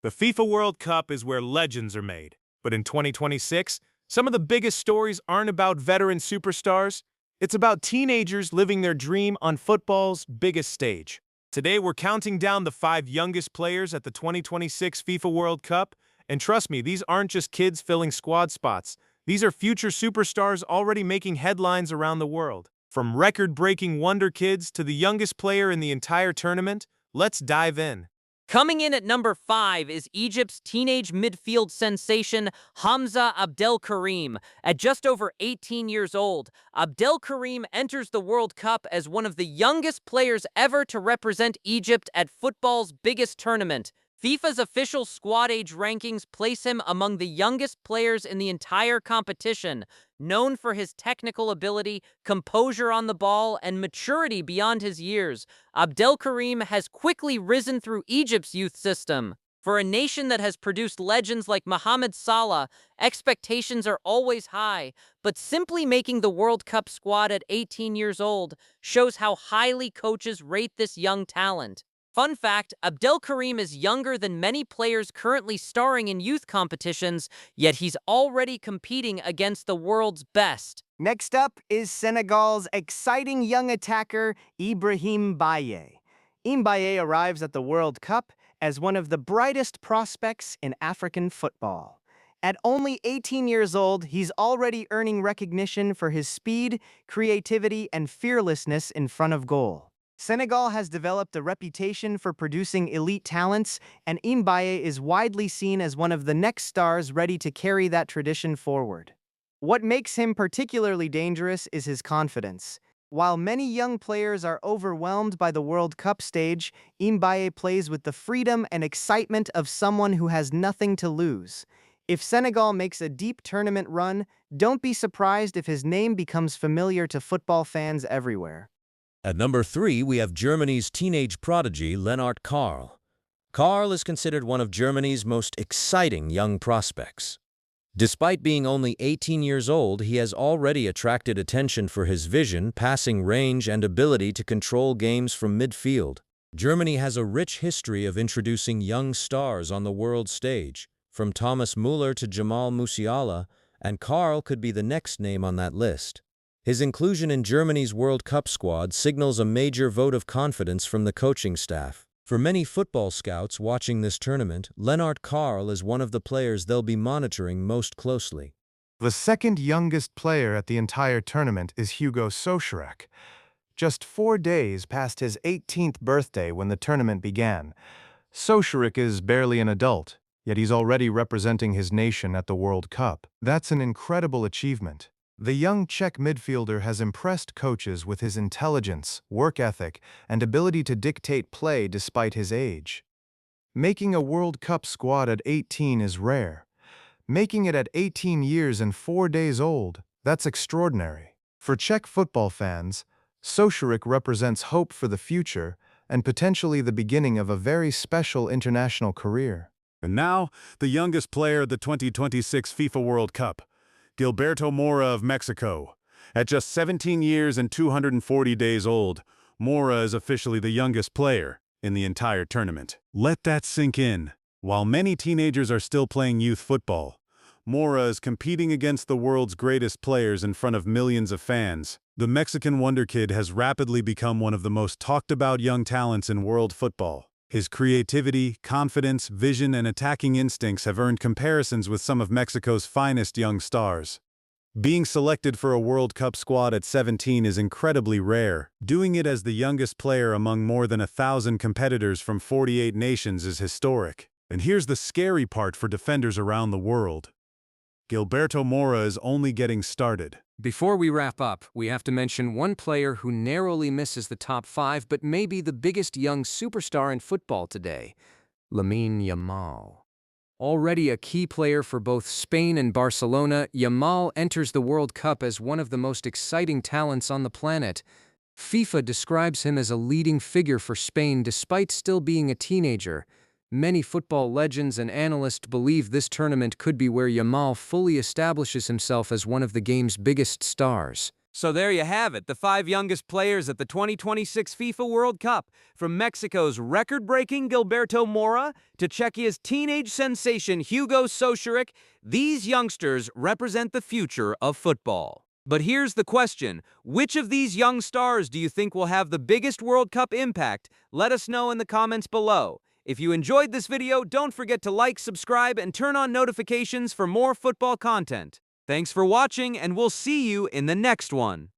The FIFA World Cup is where legends are made. But in 2026, some of the biggest stories aren't about veteran superstars. It's about teenagers living their dream on football's biggest stage. Today, we're counting down the 5 youngest players at the 2026 FIFA World Cup. And trust me, these aren't just kids filling squad spots. These are future superstars already making headlines around the world. From record-breaking wonder kids to the youngest player in the entire tournament, let's dive in. Coming in at number 5 is Egypt's teenage midfield sensation, Hamza Abdelkarim. At just over 18 years old, Abdelkarim enters the World Cup as one of the youngest players ever to represent Egypt at football's biggest tournament. FIFA's official squad age rankings place him among the youngest players in the entire competition. Known for his technical ability, composure on the ball, and maturity beyond his years, Abdelkarim has quickly risen through Egypt's youth system. For a nation that has produced legends like Mohamed Salah, expectations are always high, but simply making the World Cup squad at 18 years old shows how highly coaches rate this young talent. Fun fact, Abdelkarim is younger than many players currently starring in youth competitions, yet he's already competing against the world's best. Next up is Senegal's exciting young attacker, Ibrahim Baye. Mbaye arrives at the World Cup as one of the brightest prospects in African football. At only 18 years old, he's already earning recognition for his speed, creativity, and fearlessness in front of goal. Senegal has developed a reputation for producing elite talents, and Mbaye is widely seen as one of the next stars ready to carry that tradition forward. What makes him particularly dangerous is his confidence. While many young players are overwhelmed by the World Cup stage, Mbaye plays with the freedom and excitement of someone who has nothing to lose. If Senegal makes a deep tournament run, don't be surprised if his name becomes familiar to football fans everywhere. At number 3, we have Germany's teenage prodigy, Lennart Karl. Karl is considered one of Germany's most exciting young prospects. Despite being only 18 years old, he has already attracted attention for his vision, passing range, and ability to control games from midfield. Germany has a rich history of introducing young stars on the world stage, from Thomas Müller to Jamal Musiala, and Karl could be the next name on that list. His inclusion in Germany's World Cup squad signals a major vote of confidence from the coaching staff. For many football scouts watching this tournament, Lennart Karl is one of the players they'll be monitoring most closely. The second youngest player at the entire tournament is Hugo Sochirek. Just 4 days past his 18th birthday when the tournament began, Sochirek is barely an adult, yet he's already representing his nation at the World Cup. That's an incredible achievement. The young Czech midfielder has impressed coaches with his intelligence, work ethic, and ability to dictate play despite his age. Making a World Cup squad at 18 is rare. Making it at 18 years and 4 days old, that's extraordinary. For Czech football fans, Sochirek represents hope for the future and potentially the beginning of a very special international career. And now, the youngest player at the 2026 FIFA World Cup, Gilberto Mora of Mexico. At just 17 years and 240 days old, Mora is officially the youngest player in the entire tournament. Let that sink in. While many teenagers are still playing youth football, Mora is competing against the world's greatest players in front of millions of fans. The Mexican wonder kid has rapidly become one of the most talked about young talents in world football. His creativity, confidence, vision, and attacking instincts have earned comparisons with some of Mexico's finest young stars. Being selected for a World Cup squad at 17 is incredibly rare. Doing it as the youngest player among more than 1,000 competitors from 48 nations is historic. And here's the scary part for defenders around the world. Gilberto Mora is only getting started. Before we wrap up, we have to mention one player who narrowly misses the top 5 but may be the biggest young superstar in football today, Lamine Yamal. Already a key player for both Spain and Barcelona, Yamal enters the World Cup as one of the most exciting talents on the planet. FIFA describes him as a leading figure for Spain despite still being a teenager. Many football legends and analysts believe this tournament could be where Yamal fully establishes himself as one of the game's biggest stars. So there you have it, the 5 youngest players at the 2026 FIFA World Cup. From Mexico's record-breaking Gilberto Mora to Czechia's teenage sensation Hugo Sochirek, these youngsters represent the future of football. But here's the question, which of these young stars do you think will have the biggest World Cup impact? Let us know in the comments below. If you enjoyed this video, don't forget to like, subscribe, and turn on notifications for more football content. Thanks for watching, and we'll see you in the next one.